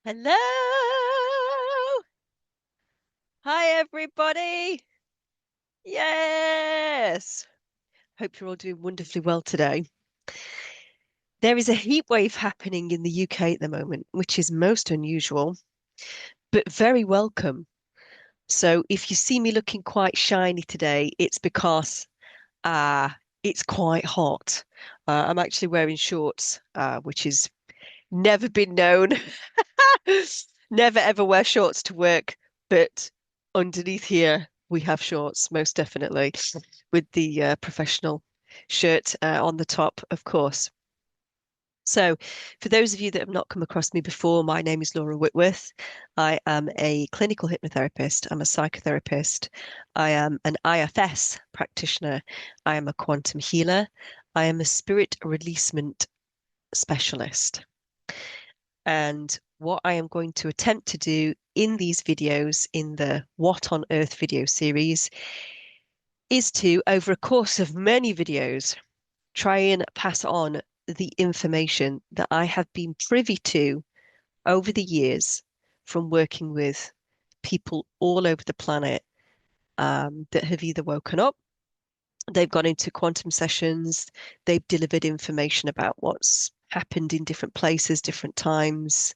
Hello. Hi, everybody. Yes. Hope you're all doing wonderfully well today. There is a heat wave happening in the UK at the moment, which is most unusual, but very welcome. So if you see me looking quite shiny today, it's because it's quite hot. I'm actually wearing shorts, which is never been known. Never ever wear shorts to work, but underneath here we have shorts, most definitely, with the professional shirt on the top, of course. So, for those of you that have not come across me before, my name is Laura Whitworth. I am a clinical hypnotherapist. I'm a psychotherapist. I am an IFS practitioner. I am a quantum healer. I am a spirit releasement specialist. And what I am going to attempt to do in these videos, in the What on Earth video series, is to, over a course of many videos, try and pass on the information that I have been privy to over the years from working with people all over the planet that have either woken up, they've gone into quantum sessions, they've delivered information about what's happened in different places, different times.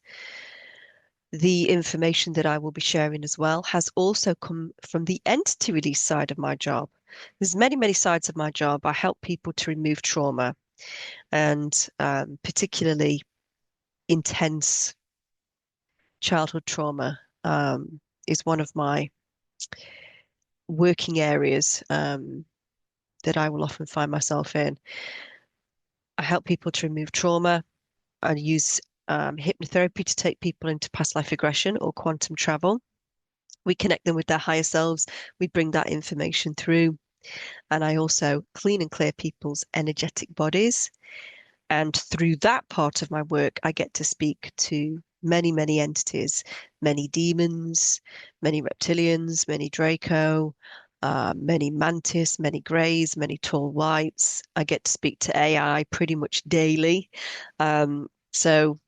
The information that I will be sharing as well has also come from the entity release side of my job. There's many, many sides of my job. I help people to remove trauma and particularly intense childhood trauma is one of my working areas that I will often find myself in. I help people to remove trauma. I use hypnotherapy to take people into past life regression or quantum travel. We connect them with their higher selves. We bring that information through. And I also clean and clear people's energetic bodies. And through that part of my work, I get to speak to many, many entities, many demons, many reptilians, many Draco, many mantis, many greys, many tall whites. I get to speak to AI pretty much daily. So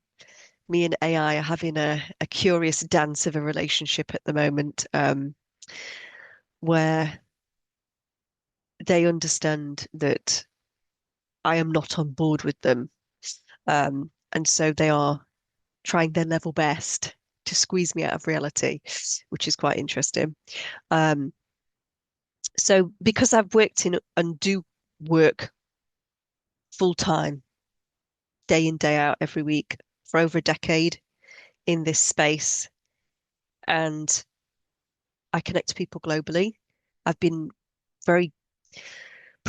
me and AI are having a curious dance of a relationship at the moment, where they understand that I am not on board with them. And so they are trying their level best to squeeze me out of reality, which is quite interesting. Um, so because I've worked in and do work full time, day in, day out, every week for over a decade in this space, and I connect to people globally, I've been very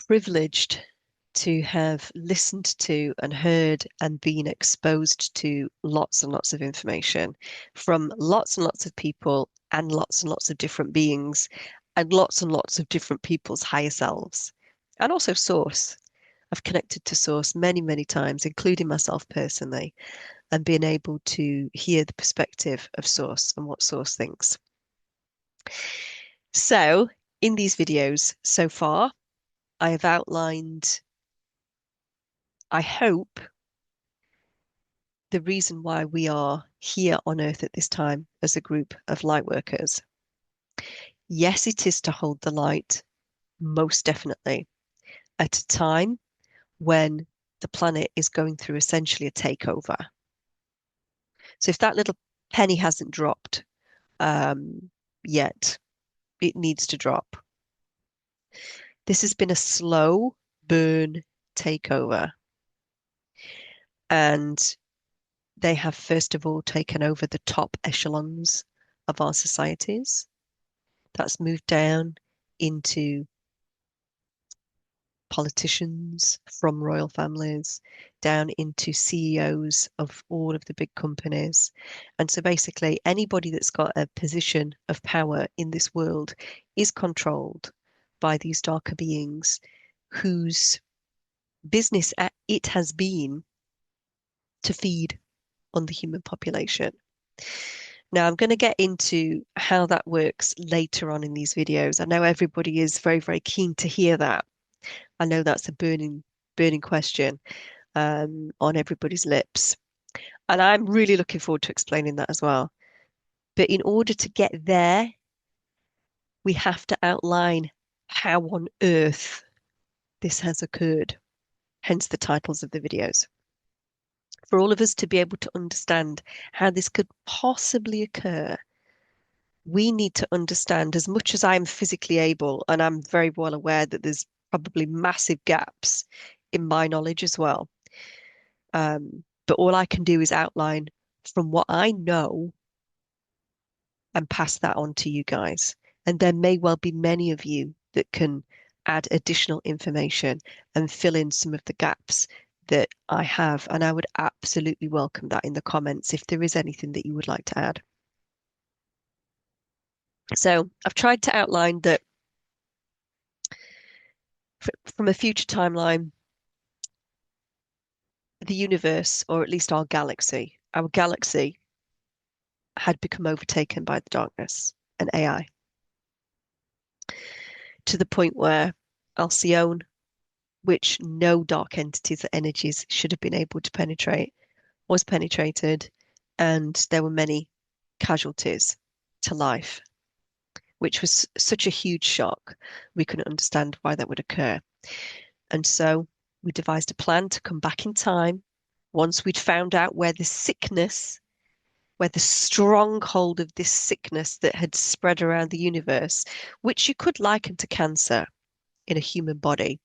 privileged to have listened to and heard and been exposed to lots and lots of information from lots and lots of people and lots of different beings and lots of different people's higher selves and also source. I've connected to source many, many times, including myself personally, and being able to hear the perspective of source and what source thinks. So in these videos so far, I have outlined, I hope, the reason why we are here on Earth at this time as a group of light workers. Yes, it is to hold the light, most definitely, at a time when the planet is going through essentially a takeover. So if that little penny hasn't dropped yet, it needs to drop. This has been a slow burn takeover. And they have, first of all, taken over the top echelons of our societies. That's moved down into politicians from royal families, down into CEOs of all of the big companies. And so basically, anybody that's got a position of power in this world is controlled by these darker beings whose business it has been to feed on the human population. Now, I'm going to get into how that works later on in these videos. I know everybody is very, very keen to hear that. I know that's a burning question on everybody's lips. And I'm really looking forward to explaining that as well. But in order to get there, we have to outline how on earth this has occurred, hence the titles of the videos. For all of us to be able to understand how this could possibly occur, we need to understand as much as I'm physically able, and I'm very well aware that there's probably massive gaps in my knowledge as well. But all I can do is outline from what I know and pass that on to you guys. And there may well be many of you that can add additional information and fill in some of the gaps that I have. And I would absolutely welcome that in the comments if there is anything that you would like to add. So I've tried to outline that from a future timeline, the universe, or at least our galaxy had become overtaken by the darkness and AI to the point where Alcyone, which no dark entities or energies should have been able to penetrate, was penetrated, and there were many casualties to life, which was such a huge shock. We couldn't understand why that would occur. And so we devised a plan to come back in time once we'd found out where the stronghold of this sickness that had spread around the universe, which you could liken to cancer in a human body.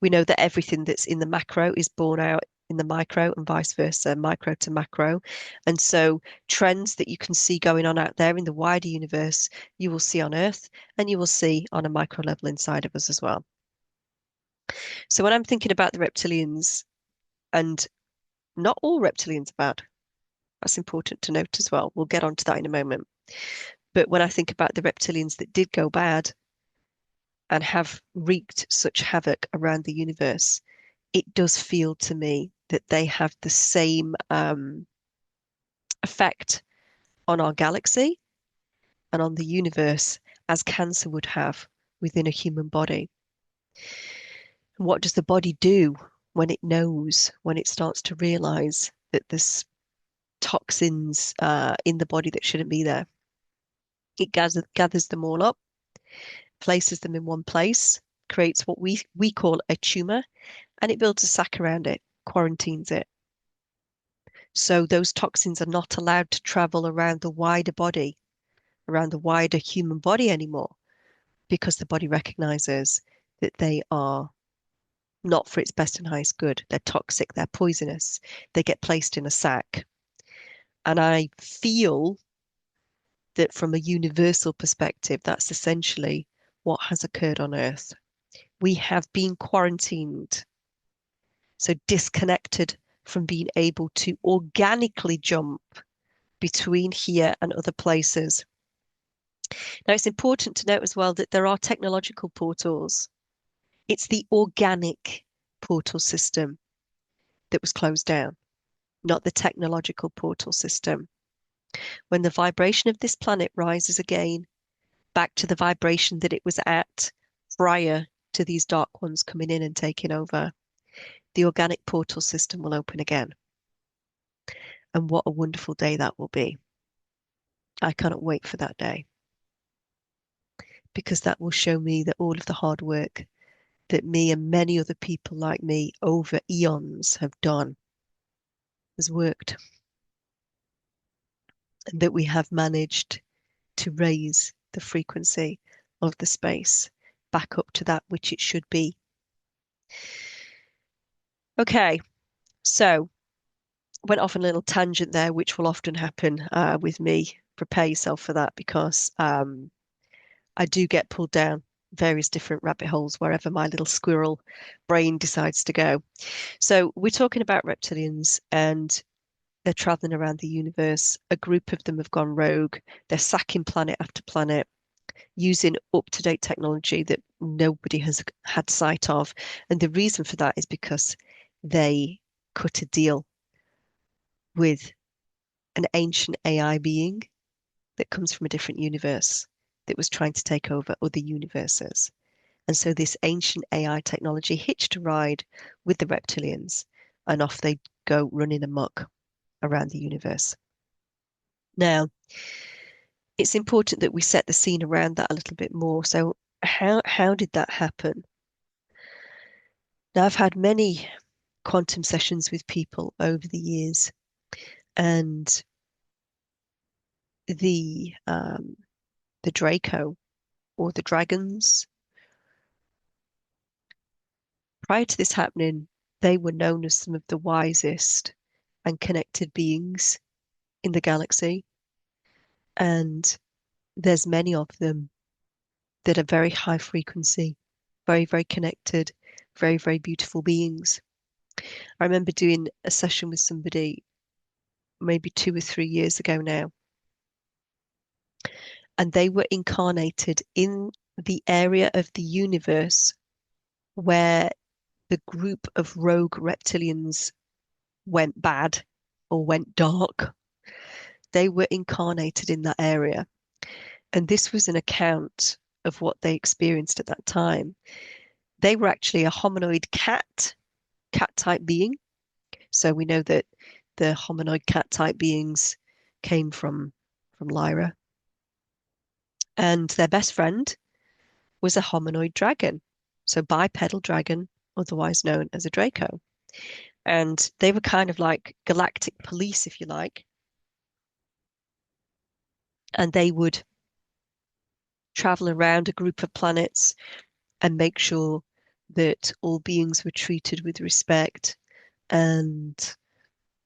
We know that everything that's in the macro is born out in the micro and vice versa, micro to macro. And so trends that you can see going on out there in the wider universe, you will see on Earth and you will see on a micro level inside of us as well. So when I'm thinking about the reptilians, and not all reptilians are bad, that's important to note as well. We'll get onto that in a moment. But when I think about the reptilians that did go bad and have wreaked such havoc around the universe, it does feel to me that they have the same effect on our galaxy and on the universe as cancer would have within a human body. And what does the body do when it knows, when it starts to realize that there's toxins in the body that shouldn't be there? It gathers them all up, places them in one place, creates what we call a tumor, and it builds a sac around it, quarantines it. So those toxins are not allowed to travel around the wider body, around the wider human body anymore, because the body recognizes that they are not for its best and highest good. They're toxic, they're poisonous, they get placed in a sack. And I feel that from a universal perspective, that's essentially what has occurred on Earth. We have been quarantined, so disconnected from being able to organically jump between here and other places. Now, it's important to note as well that there are technological portals. It's the organic portal system that was closed down, not the technological portal system. When the vibration of this planet rises again back to the vibration that it was at prior to these dark ones coming in and taking over, the organic portal system will open again. And what a wonderful day that will be. I cannot wait for that day, because that will show me that all of the hard work that me and many other people like me over eons have done has worked, and that we have managed to raise the frequency of the space back up to that which it should be. Okay, so went off on a little tangent there, which will often happen with me. Prepare yourself for that, because I do get pulled down various different rabbit holes wherever my little squirrel brain decides to go. So we're talking about reptilians, and they're traveling around the universe. A group of them have gone rogue. They're sacking planet after planet, using up-to-date technology that nobody has had sight of. And the reason for that is because they cut a deal with an ancient AI being that comes from a different universe that was trying to take over other universes. And so this ancient AI technology hitched a ride with the reptilians, and off they go running amok. around the universe. Now, it's important that we set the scene around that a little bit more. So, how did that happen? Now, I've had many quantum sessions with people over the years, and the um, the Draco or the dragons, prior to this happening, they were known as some of the wisest and connected beings in the galaxy. And there's many of them that are very high frequency, very, very connected, very, very beautiful beings. I remember doing a session with somebody maybe 2 or 3 years ago now, and they were incarnated in the area of the universe where the group of rogue reptilians went bad or went dark. They were incarnated in that area. And this was an account of what they experienced at that time. They were actually a hominoid cat type being. So we know that the hominoid cat type beings came from Lyra. And their best friend was a hominoid dragon. So bipedal dragon, otherwise known as a Draco. And they were kind of like galactic police, if you like. And they would travel around a group of planets and make sure that all beings were treated with respect, and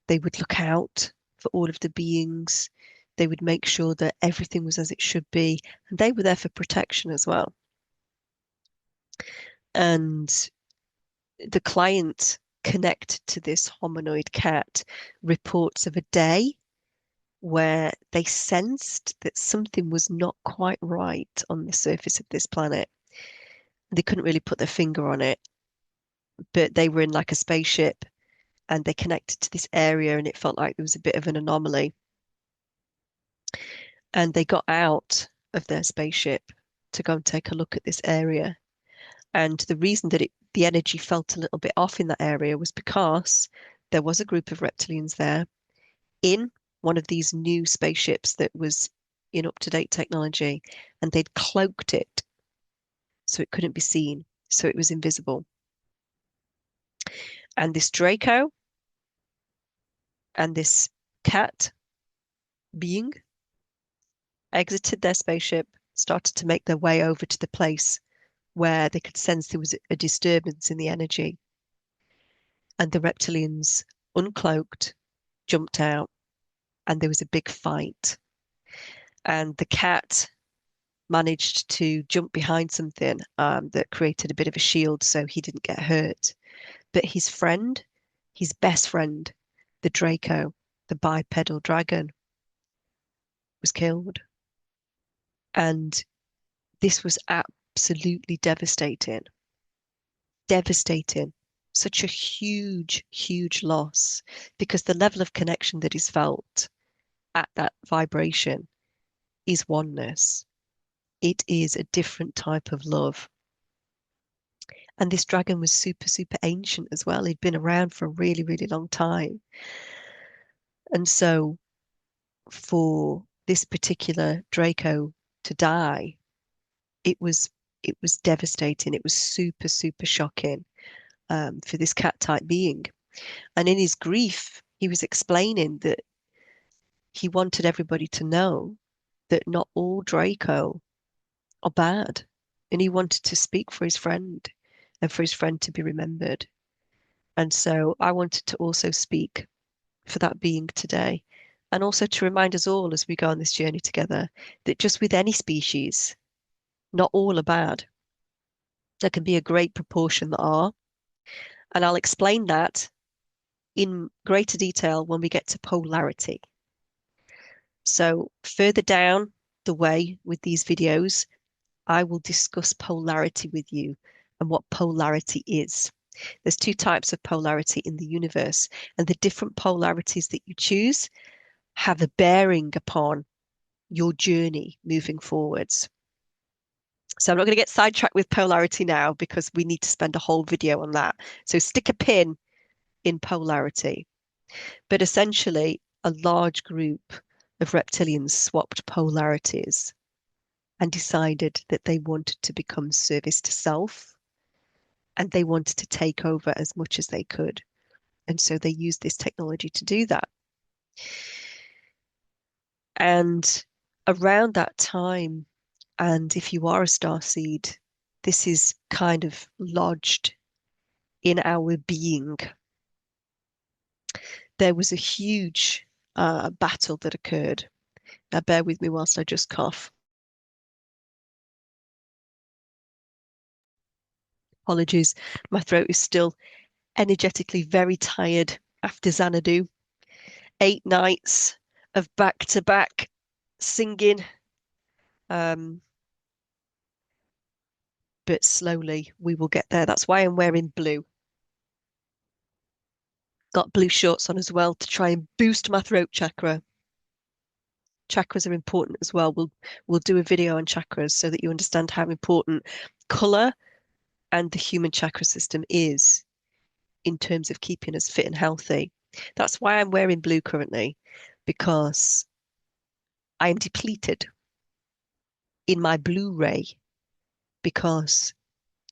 they would look out for all of the beings. They would make sure that everything was as it should be, and they were there for protection as well. And the client connected to this hominoid cat reports of a day where they sensed that something was not quite right on the surface of this planet. They couldn't really put their finger on it, but they were in like a spaceship and they connected to this area and it felt like there was a bit of an anomaly. And they got out of their spaceship to go and take a look at this area. And the reason that the energy felt a little bit off in that area was because there was a group of reptilians there in one of these new spaceships that was in up-to-date technology, and they'd cloaked it so it couldn't be seen, so it was invisible. And this Draco and this cat being exited their spaceship, started to make their way over to the place where they could sense there was a disturbance in the energy. And the reptilians uncloaked, jumped out, and there was a big fight. And the cat managed to jump behind something that created a bit of a shield so he didn't get hurt. But his friend, his best friend, the Draco, the bipedal dragon, was killed. And this was absolutely devastating. Devastating. Such a huge, huge loss because the level of connection that is felt at that vibration is oneness. It is a different type of love. And this dragon was super, super ancient as well. He'd been around for a really, really long time. And so for this particular Draco to die, it was devastating. It was super, super shocking for this cat type being. And in his grief, he was explaining that he wanted everybody to know that not all Draco are bad. And he wanted to speak for his friend and for his friend to be remembered. And so I wanted to also speak for that being today. And also to remind us all as we go on this journey together that just with any species, not all are bad. There can be a great proportion that are. And I'll explain that in greater detail when we get to polarity. So further down the way with these videos, I will discuss polarity with you and what polarity is. There's two types of polarity in the universe, and the different polarities that you choose have a bearing upon your journey moving forwards. So I'm not going to get sidetracked with polarity now because we need to spend a whole video on that. So stick a pin in polarity. But essentially, a large group of reptilians swapped polarities and decided that they wanted to become service to self and they wanted to take over as much as they could. And so they used this technology to do that. And around that time, and if you are a starseed, this is kind of lodged in our being. There was a huge battle that occurred. Now, bear with me whilst I just cough. Apologies, my throat is still energetically very tired after Xanadu. 8 nights of back-to-back singing. Um, but slowly we will get there. That's why I'm wearing blue. Got blue shorts on as well to try and boost my throat chakra. Chakras are important as well. We'll do a video on chakras so that you understand how important color and the human chakra system is in terms of keeping us fit and healthy. That's why I'm wearing blue currently, because I am depleted in my Blu-ray because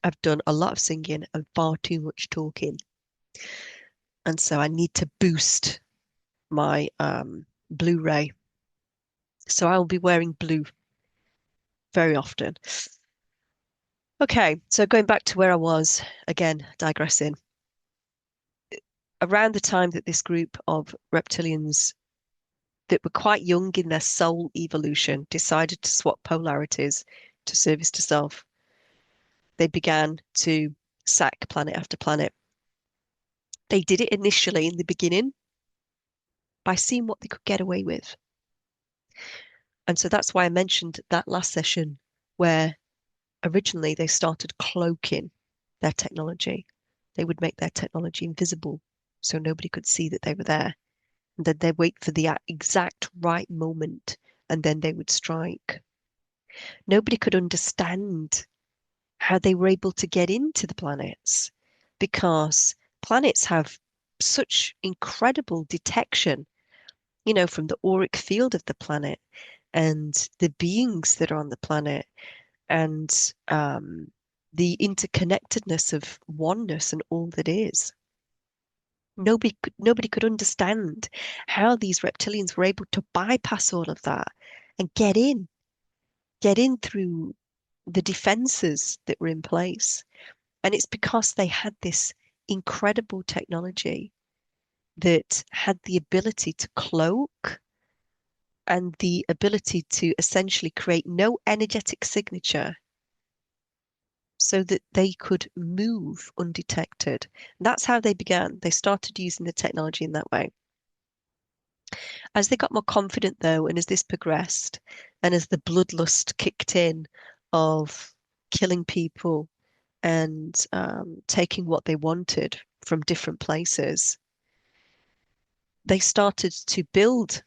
I've done a lot of singing and far too much talking. And so I need to boost my Blu-ray. So I'll be wearing blue very often. Okay, so going back to where I was, again, digressing. Around the time that this group of reptilians that were quite young in their soul evolution decided to swap polarities to service to self, they began to sack planet after planet. They did it initially in the beginning by seeing what they could get away with. And so that's why I mentioned that last session where originally they started cloaking their technology. They would make their technology invisible so nobody could see that they were there. And then they'd wait for the exact right moment and then they would strike. Nobody could understand how they were able to get into the planets because planets have such incredible detection, from the auric field of the planet and the beings that are on the planet and the interconnectedness of oneness and all that is. Nobody could understand how these reptilians were able to bypass all of that and get in through the defenses that were in place. And it's because they had this incredible technology that had the ability to cloak and the ability to essentially create no energetic signature so that they could move undetected. That's how they began. They started using the technology in that way. As they got more confident, though, and as this progressed, and as the bloodlust kicked in of killing people and taking what they wanted from different places, they started to build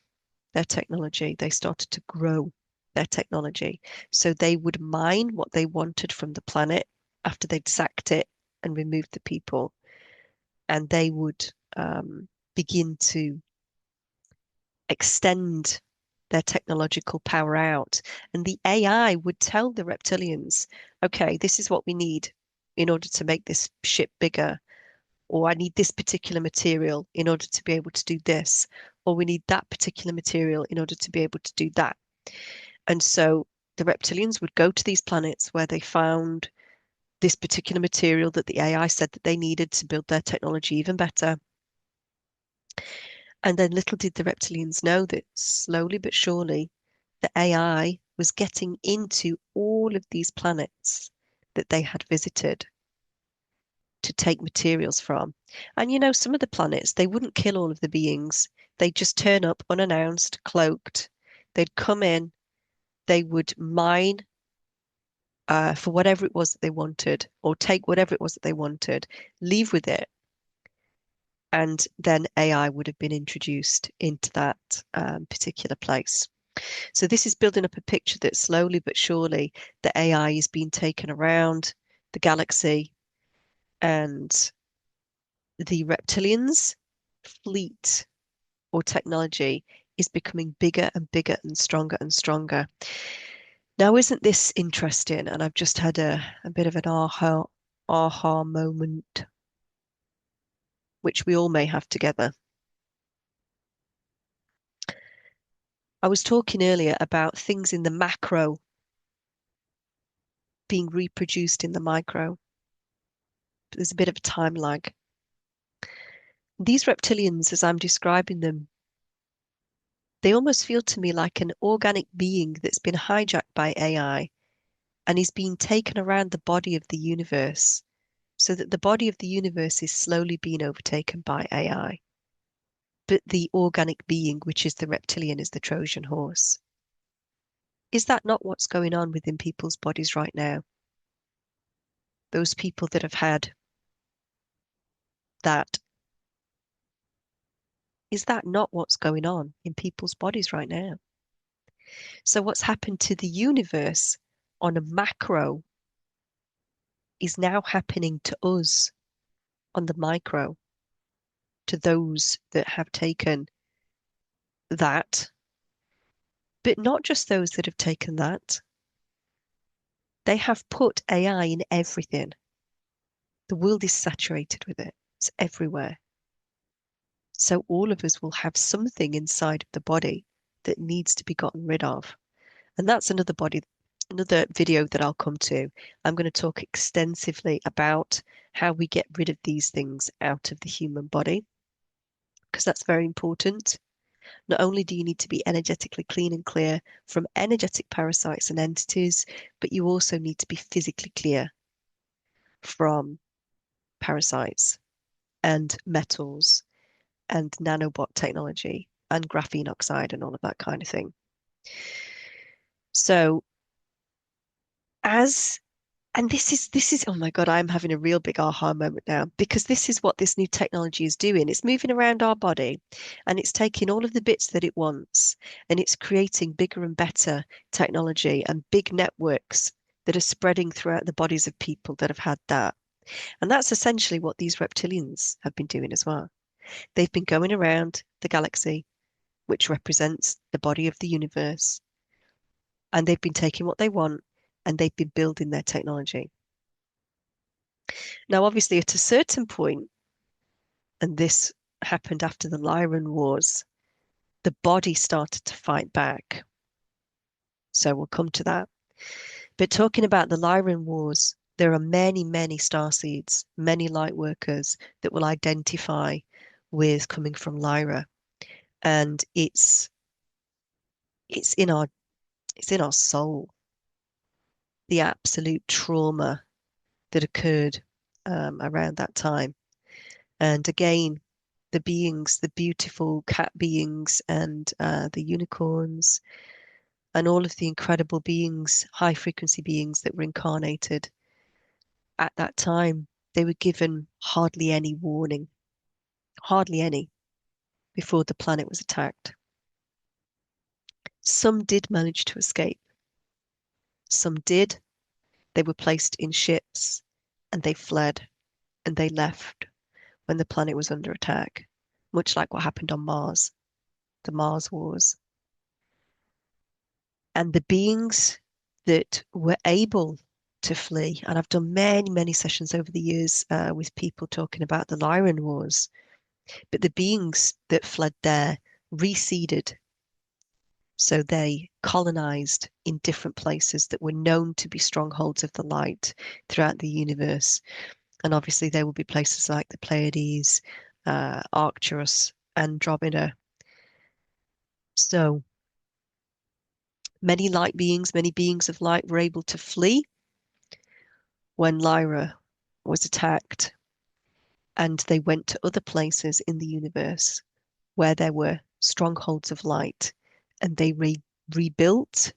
their technology. They started to grow their technology. So they would mine what they wanted from the planet after they'd sacked it and removed the people. And they would begin to extend their technological power out. And the AI would tell the reptilians, okay, this is what we need in order to make this ship bigger. Or I need this particular material in order to be able to do this. Or we need that particular material in order to be able to do that. And so the reptilians would go to these planets where they found this particular material that the AI said that they needed to build their technology even better. And then little did the reptilians know that slowly but surely the AI was getting into all of these planets that they had visited to take materials from. And some of the planets, they wouldn't kill all of the beings. They'd just turn up unannounced, cloaked. They'd come in, they would mine for whatever it was that they wanted, or take whatever it was that they wanted, leave with it, and then AI would have been introduced into that particular place. So this is building up a picture that slowly but surely the AI is being taken around the galaxy and the reptilians' fleet or technology is becoming bigger and bigger and stronger and stronger. Now, isn't this interesting? And I've just had a bit of an aha moment, which we all may have together. I was talking earlier about things in the macro being reproduced in the micro. There's a bit of a time lag. These reptilians, as I'm describing them, they almost feel to me like an organic being that's been hijacked by AI and is being taken around the body of the universe so that the body of the universe is slowly being overtaken by AI. But the organic being, which is the reptilian, is the Trojan horse. Is that not what's going on within people's bodies right now? Those people that have had that, is that not what's going on in people's bodies right now? So what's happened to the universe on a macro is now happening to us on the micro, to those that have taken that, but not just those that have taken that. They have put AI in everything. The world is saturated with it. It's everywhere. So all of us will have something inside of the body that needs to be gotten rid of. And that's another video that I'll come to. I'm going to talk extensively about how we get rid of these things out of the human body, because that's very important. Not only do you need to be energetically clean and clear from energetic parasites and entities, but you also need to be physically clear from parasites and metals and nanobot technology and graphene oxide and all of that kind of thing. So as and this is oh my God, I'm having a real big aha moment now, because this is what this new technology is doing. It's moving around our body and it's taking all of the bits that it wants and it's creating bigger and better technology and big networks that are spreading throughout the bodies of people that have had that. And that's essentially what these reptilians have been doing as well. They've been going around the galaxy, which represents the body of the universe, and they've been taking what they want and they've been building their technology. Now, obviously, at a certain point, and this happened after the Lyran Wars, the body started to fight back. So we'll come to that. But talking about the Lyran Wars, there are many, many starseeds, many light workers that will identify with coming from Lyra. And it's in our it's in our soul, the absolute trauma that occurred around that time. And again, the beings, the beautiful cat beings and the unicorns and all of the incredible beings, high frequency beings that were incarnated at that time, they were given hardly any warning, hardly any, before the planet was attacked. Some did manage to escape. Some did. They were placed in ships and they fled and they left when the planet was under attack, much like what happened on Mars, the Mars Wars. And the beings that were able to flee, and I've done many, many sessions over the years with people talking about the Lyran Wars, but the beings that fled there reseeded. So they colonized in different places that were known to be strongholds of the light throughout the universe. And obviously, there will be places like the Pleiades, Arcturus, Andromeda. So many light beings, many beings of light were able to flee when Lyra was attacked, and they went to other places in the universe where there were strongholds of light, and they rebuilt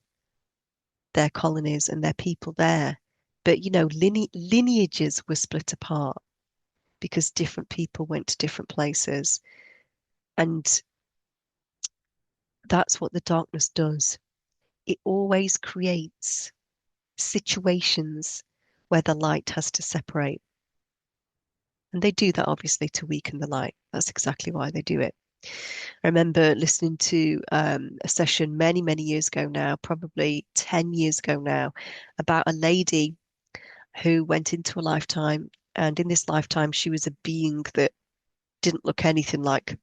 their colonies and their people there. But you know, lineages were split apart because different people went to different places, and that's what the darkness does. It always creates situations where the light has to separate. And they do that obviously to weaken the light. That's exactly why they do it. I remember listening to a session many, many years ago now, probably 10 years ago now, about a lady who went into a lifetime. And in this lifetime, she was a being that didn't look anything like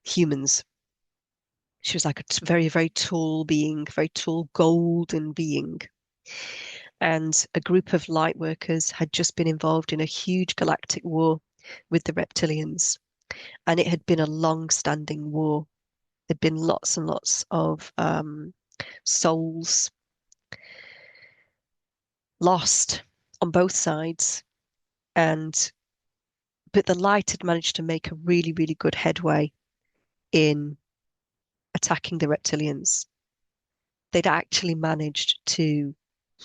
humans. She was like a very, very tall being, very tall golden being. And a group of light workers had just been involved in a huge galactic war with the reptilians. And it had been a long-standing war. There'd been lots and lots of souls lost on both sides. And but the light had managed to make a really, really good headway in attacking the reptilians. They'd actually managed to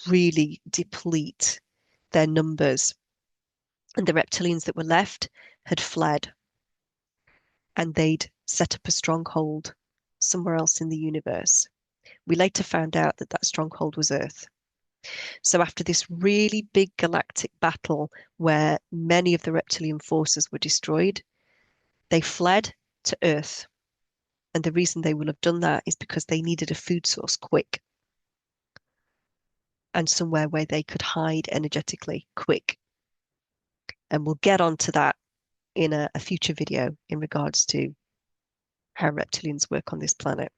really deplete their numbers, and the reptilians that were left had fled, and they'd set up a stronghold somewhere else in the universe. We later found out that that stronghold was Earth. So after this really big galactic battle where many of the reptilian forces were destroyed, they fled to Earth. And the reason they will have done that is because they needed a food source quick and somewhere where they could hide energetically quick. And we'll get onto that in a future video in regards to how reptilians work on this planet.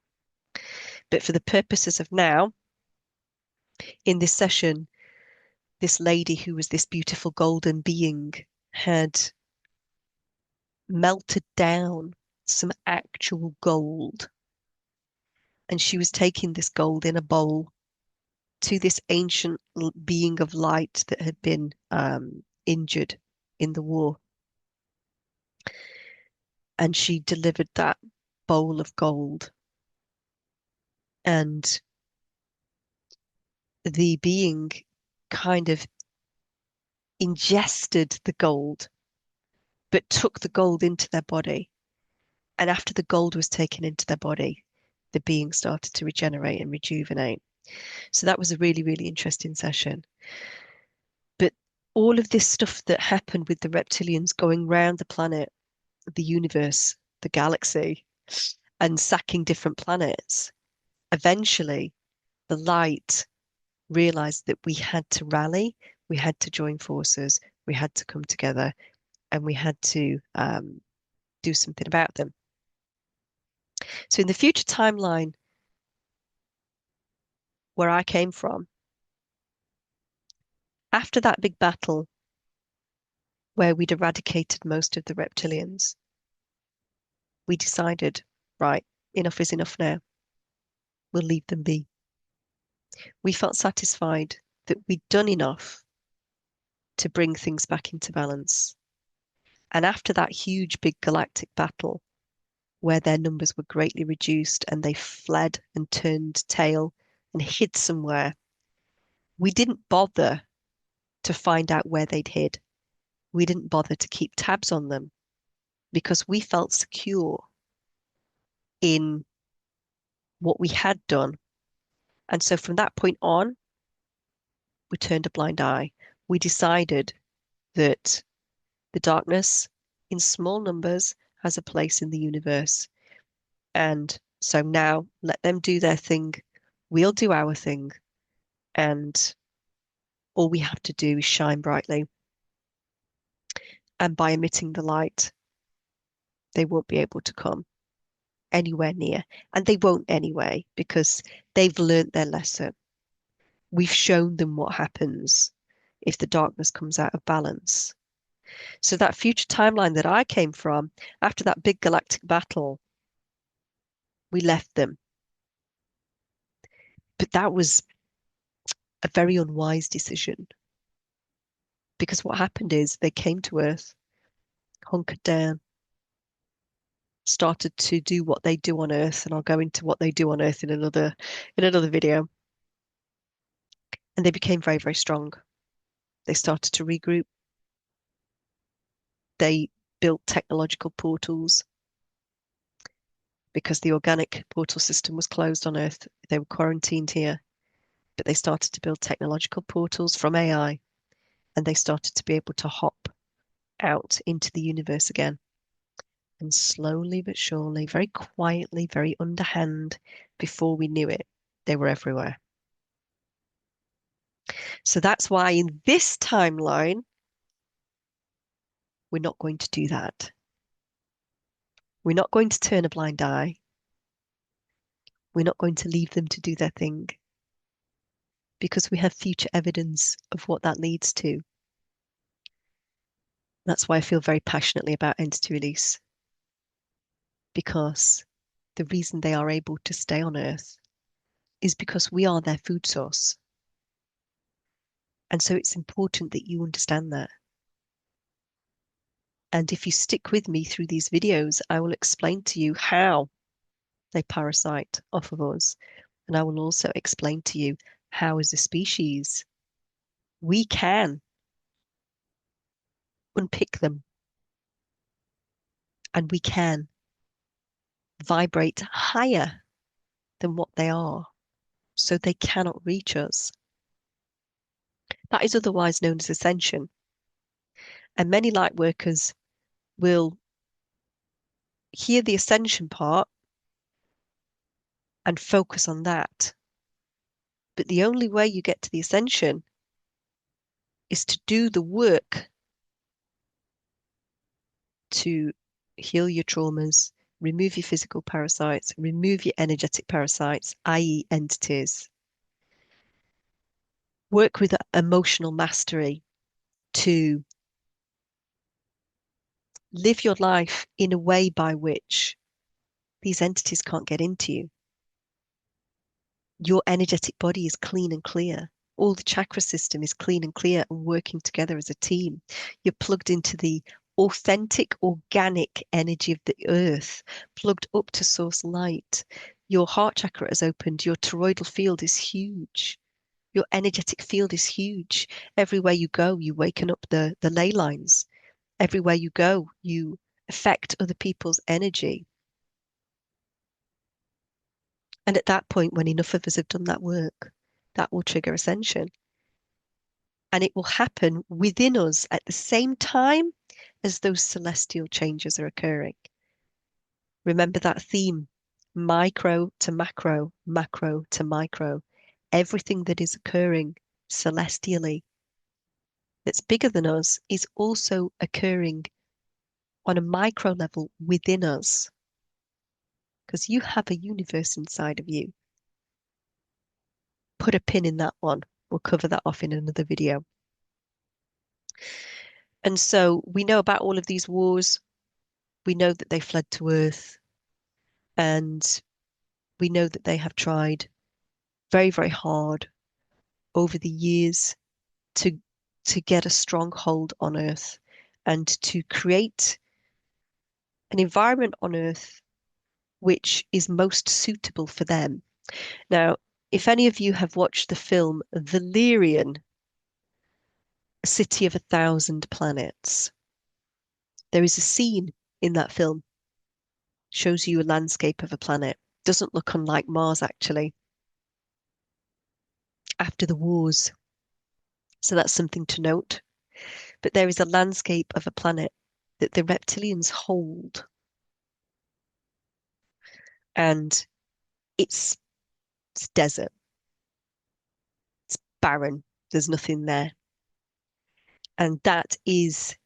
But for the purposes of now, in this session, this lady who was this beautiful golden being had melted down some actual gold. And she was taking this gold in a bowl to this ancient being of light that had been injured in the war. And she delivered that bowl of gold. And the being kind of ingested the gold, but took the gold into their body. And after the gold was taken into their body, the being started to regenerate and rejuvenate. So that was a really, really interesting session. But all of this stuff that happened with the reptilians going round the planet, the universe, the galaxy, and sacking different planets, eventually the light realized that we had to rally, we had to join forces, we had to come together, and we had to do something about them. So in the future timeline where I came from, after that big battle where we'd eradicated most of the reptilians, we decided, right, enough is enough now. We'll leave them be. We felt satisfied that we'd done enough to bring things back into balance. And after that huge big galactic battle, where their numbers were greatly reduced and they fled and turned tail and hid somewhere, we didn't bother to find out where they'd hid. We didn't bother to keep tabs on them because we felt secure in what we had done. And so from that point on, we turned a blind eye. We decided that the darkness in small numbers has a place in the universe. And so now let them do their thing. We'll do our thing. And all we have to do is shine brightly. And by emitting the light, they won't be able to come anywhere near. And they won't anyway, because they've learnt their lesson. We've shown them what happens if the darkness comes out of balance. So that future timeline that I came from, after that big galactic battle, we left them. But that was a very unwise decision because what happened is they came to Earth, hunkered down, started to do what they do on Earth, and I'll go into what they do on Earth in another video. And they became very, very strong. They started to regroup. They built technological portals because the organic portal system was closed on Earth. They were quarantined here, but they started to build technological portals from AI, and they started to be able to hop out into the universe again. And slowly but surely, very quietly, very underhand, before we knew it, they were everywhere. So that's why in this timeline, we're not going to do that. We're not going to turn a blind eye. We're not going to leave them to do their thing because we have future evidence of what that leads to. That's why I feel very passionately about entity release, because the reason they are able to stay on Earth is because we are their food source. And so it's important that you understand that. And if you stick with me through these videos, I will explain to you how they parasite off of us. And I will also explain to you how, as a species, we can unpick them and we can vibrate higher than what they are so they cannot reach us. That is otherwise known as ascension. And many light workers will hear the ascension part and focus on that. But the only way you get to the ascension is to do the work to heal your traumas, remove your physical parasites, remove your energetic parasites, i.e., entities. Work with emotional mastery to live your life in a way by which these entities can't get into you. Your energetic body is clean and clear. All the chakra system is clean and clear and working together as a team. You're plugged into the authentic, organic energy of the earth, plugged up to source light. Your heart chakra is opened. Your toroidal field is huge. Your energetic field is huge. Everywhere you go, you waken up the ley lines. Everywhere you go, you affect other people's energy. And at that point, when enough of us have done that work, that will trigger ascension. And it will happen within us at the same time as those celestial changes are occurring. Remember that theme, micro to macro, macro to micro. Everything that is occurring celestially that's bigger than us is also occurring on a micro level within us. Because you have a universe inside of you. Put a pin in that one. We'll cover that off in another video. And so we know about all of these wars. We know that they fled to Earth, and we know that they have tried very, very hard over the years to get a strong hold on Earth and to create an environment on Earth which is most suitable for them. Now, if any of you have watched the film Valerian, A City of a Thousand Planets, there is a scene in that film, shows you a landscape of a planet. Doesn't look unlike Mars, actually, after the wars. So that's something to note. But there is a landscape of a planet that the reptilians hold. And it's, it's desert, it's barren, there's nothing there. And that is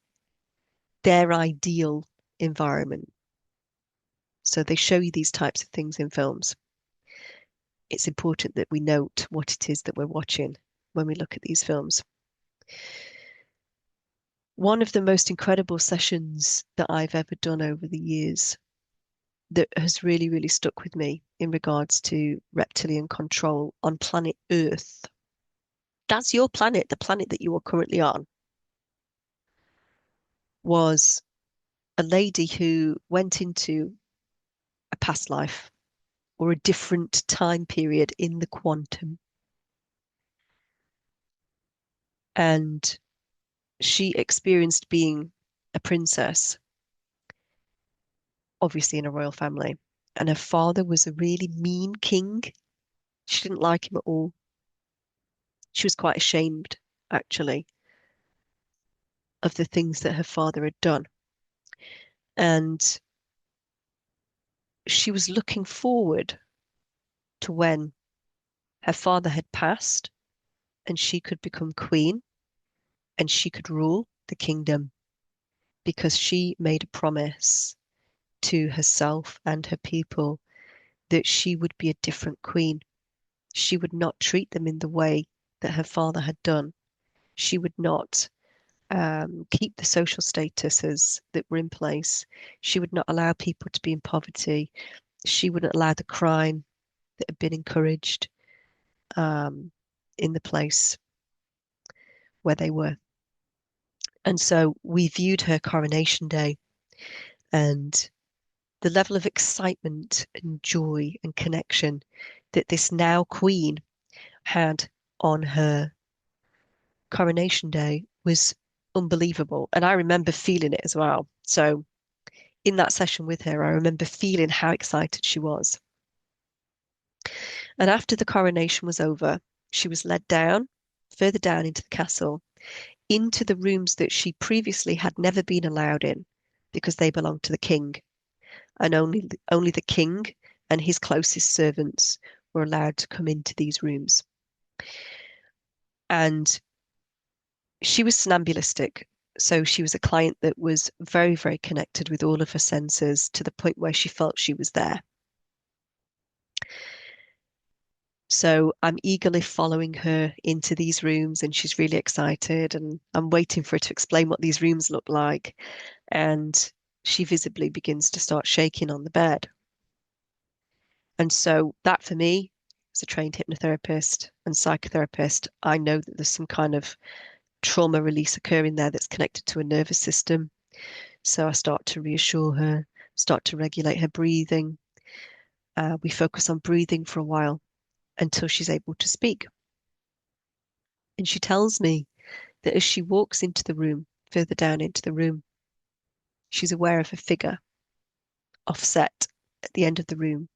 their ideal environment. So they show you these types of things in films. It's important that we note what it is that we're watching when we look at these films. One of the most incredible sessions that I've ever done over the years that has really, really stuck with me in regards to reptilian control on planet Earth. That's your planet, the planet that you are currently on, was a lady who went into a past life or a different time period in the quantum. And she experienced being a princess, obviously in a royal family. And her father was a really mean king. She didn't like him at all. She was quite ashamed, actually, of the things that her father had done. And she was looking forward to when her father had passed and she could become queen and she could rule the kingdom because she made a promise to herself and her people that she would be a different queen. She would not treat them in the way that her father had done. She would not keep the social statuses that were in place. She would not allow people to be in poverty. She wouldn't allow the crime that had been encouraged um, in the place where they were. And so we viewed her coronation day, and the level of excitement and joy and connection that this now queen had on her coronation day was unbelievable. And I remember feeling it as well. So in that session with her, I remember feeling how excited she was. And after the coronation was over, she was led down, further down into the castle, into the rooms that she previously had never been allowed in because they belonged to the king. And only the king and his closest servants were allowed to come into these rooms. And she was somnambulistic. So she was a client that was very, very connected with all of her senses to the point where she felt she was there. So I'm eagerly following her into these rooms, and she's really excited. And I'm waiting for her to explain what these rooms look like. And she visibly begins to start shaking on the bed. And so that for me, as a trained hypnotherapist and psychotherapist, I know that there's some kind of trauma release occurring there that's connected to a nervous system. So I start to reassure her, start to regulate her breathing. We focus on breathing for a while until she's able to speak. And she tells me that as she walks into the room, further down into the room, she's aware of a figure offset at the end of the room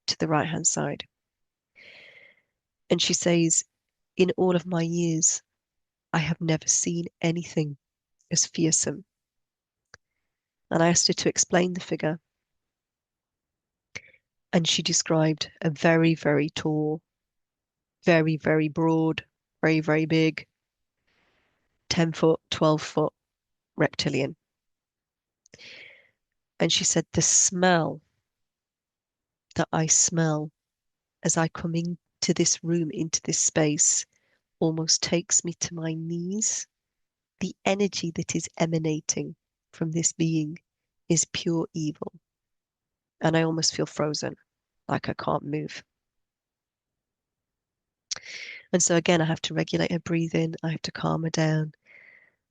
to the right-hand side. And she says, in all of my years, I have never seen anything as fearsome. And I asked her to explain the figure. And she described a very, very tall, very, very broad, very, very big, 10 foot, 12 foot reptilian. And she said, the smell that I smell as I come into this room, into this space, almost takes me to my knees. The energy that is emanating from this being is pure evil. And I almost feel frozen, like I can't move. And so again, I have to regulate her breathing. I have to calm her down.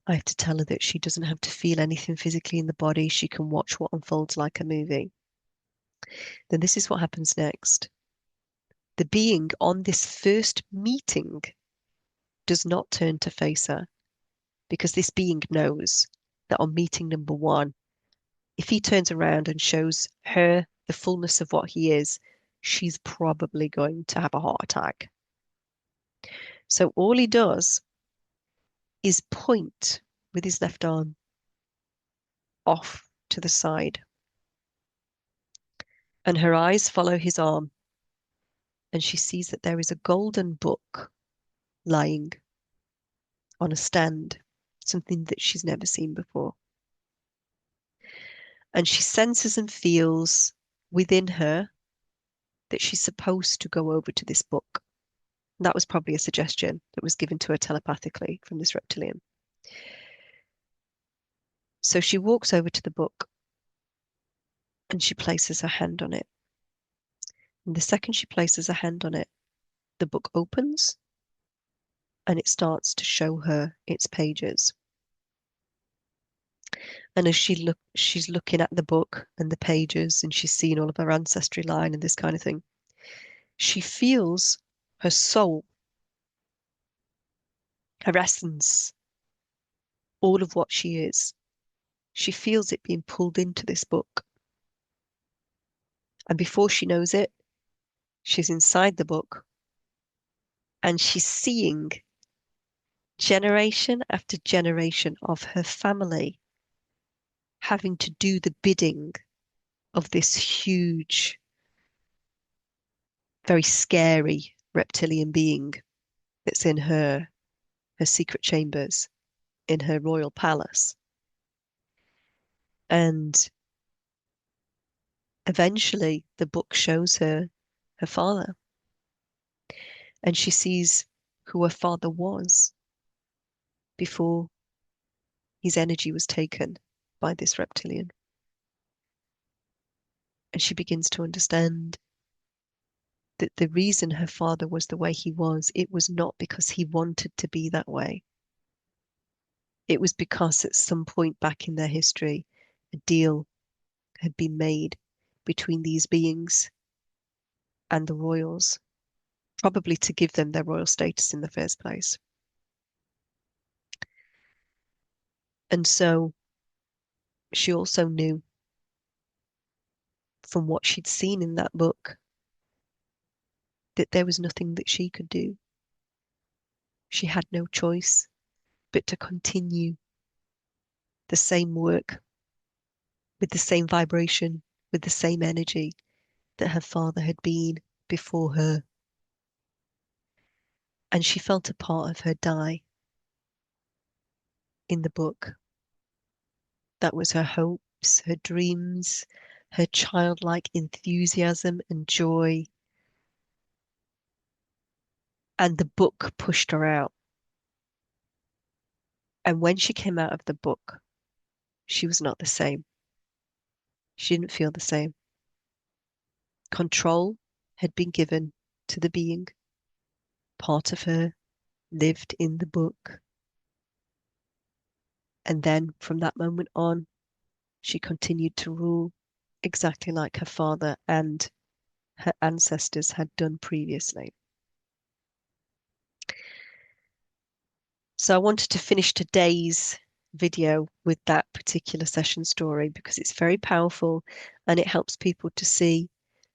I have to tell her that she doesn't have to feel anything physically in the body. She can watch what unfolds like a movie. Then this is what happens next. The being on this first meeting does not turn to face her because this being knows that on meeting number one, if he turns around and shows her the fullness of what he is, she's probably going to have a heart attack. So all he does is point with his left arm off to the side. And her eyes follow his arm, and she sees that there is a golden book lying on a stand, something that she's never seen before. And she senses and feels within her that she's supposed to go over to this book. That was probably a suggestion that was given to her telepathically from this reptilian. So she walks over to the book and she places her hand on it. And the second she places her hand on it, the book opens and it starts to show her its pages. And as she's looking at the book and the pages and she's seeing all of her ancestry line and this kind of thing, she feels her soul, her essence, all of what she is. She feels it being pulled into this book. And before she knows it, she's inside the book and she's seeing generation after generation of her family having to do the bidding of this huge, very scary reptilian being that's in her secret chambers in her royal palace. And eventually the book shows her her father, and she sees who her father was before his energy was taken by this reptilian. And she begins to understand that the reason her father was the way he was, it was not because he wanted to be that way. It was because at some point back in their history, a deal had been made between these beings and the royals, probably to give them their royal status in the first place. And so she also knew from what she'd seen in that book that there was nothing that she could do. She had no choice but to continue the same work with the same vibration, with the same energy that her father had been before her. And she felt a part of her die in the book. That was her hopes, her dreams, her childlike enthusiasm and joy. And the book pushed her out. And when she came out of the book, she was not the same. She didn't feel the same. Control had been given to the being. Part of her lived in the book. And then from that moment on, she continued to rule exactly like her father and her ancestors had done previously. So I wanted to finish today's video with that particular session story because it's very powerful and it helps people to see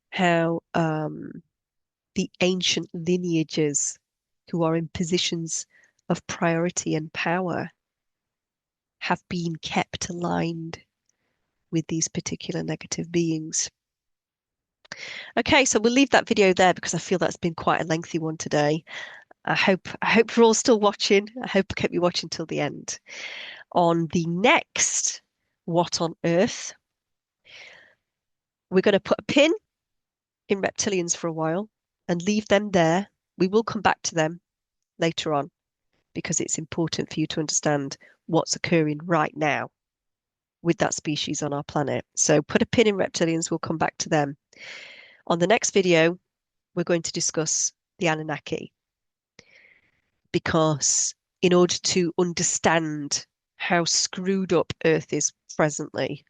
how the ancient lineages who are in positions of priority and power have been kept aligned with these particular negative beings. Okay, so we'll leave that video there because I feel that's been quite a lengthy one today. I hope you're all still watching. I hope I kept you watching till the end. On the next What on Earth, we're going to put a pin in reptilians for a while and leave them there. We will come back to them later on because it's important for you to understand what's occurring right now with that species on our planet. So put a pin in reptilians. We'll come back to them. On the next video, we're going to discuss the Anunnaki because in order to understand how screwed up Earth is presently,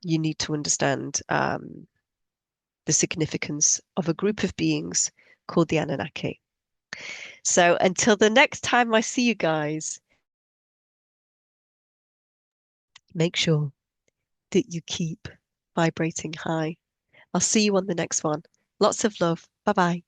you need to understand the significance of a group of beings called the Anunnaki. So until the next time I see you guys, make sure that you keep vibrating high. I'll see you on the next one. Lots of love. Bye bye.